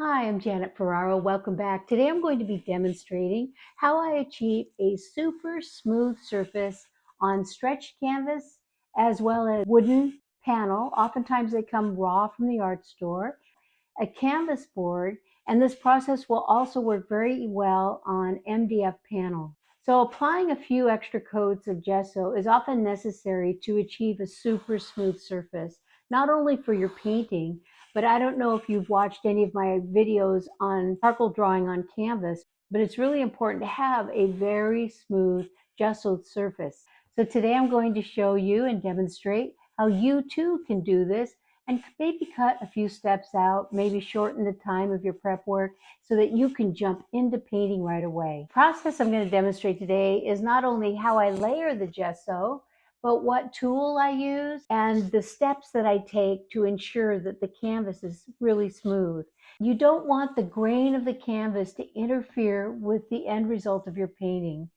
Hi, I'm Janet Ferraro. Welcome back. Today I'm going to be demonstrating how I achieve a super smooth surface on stretched canvas as well as wooden panel. Oftentimes they come raw from the art store, a canvas board, and this process will also work very well on MDF panel. So applying a few extra coats of gesso is often necessary to achieve a super smooth surface, not only for your painting, but I don't know if you've watched any of my videos on charcoal drawing on canvas, but it's really important to have a very smooth gessoed surface. So today I'm going to show you and demonstrate how you too can do this and maybe cut a few steps out, maybe shorten the time of your prep work so that you can jump into painting right away. The process I'm going to demonstrate today is not only how I layer the gesso, but what tool I use and the steps that I take to ensure that the canvas is really smooth. You don't want the grain of the canvas to interfere with the end result of your painting.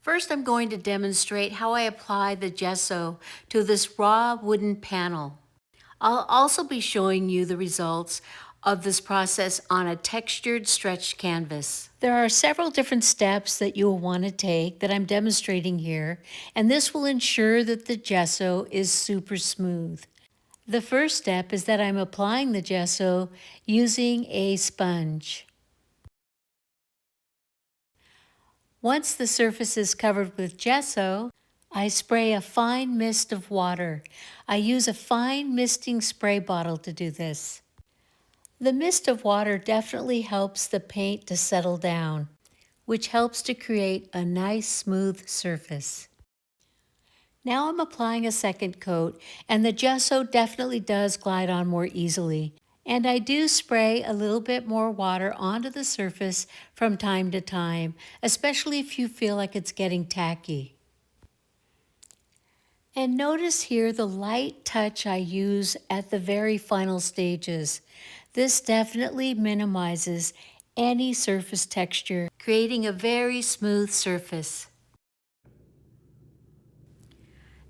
First, I'm going to demonstrate how I apply the gesso to this raw wooden panel. I'll also be showing you the results of this process on a textured stretched canvas. There are several different steps that you'll want to take that I'm demonstrating here, and this will ensure that the gesso is super smooth. The first step is that I'm applying the gesso using a sponge. Once the surface is covered with gesso, I spray a fine mist of water. I use a fine misting spray bottle to do this. The mist of water definitely helps the paint to settle down, which helps to create a nice smooth surface. Now I'm applying a second coat, and the gesso definitely does glide on more easily. And I do spray a little bit more water onto the surface from time to time, especially if you feel like it's getting tacky. And notice here the light touch I use at the very final stages. This definitely minimizes any surface texture, creating a very smooth surface.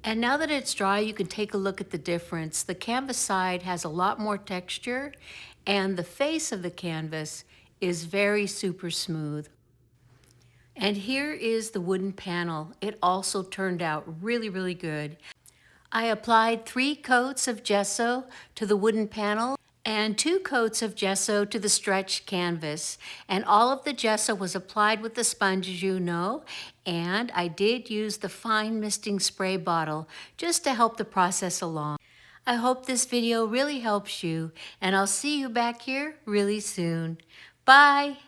And now that it's dry, you can take a look at the difference. The canvas side has a lot more texture, and the face of the canvas is very super smooth. And here is the wooden panel. It also turned out really, really good. I applied 3 coats of gesso to the wooden panel and 2 coats of gesso to the stretched canvas. And all of the gesso was applied with the sponge, as you know, and I did use the fine misting spray bottle just to help the process along. I hope this video really helps you, and I'll see you back here really soon. Bye!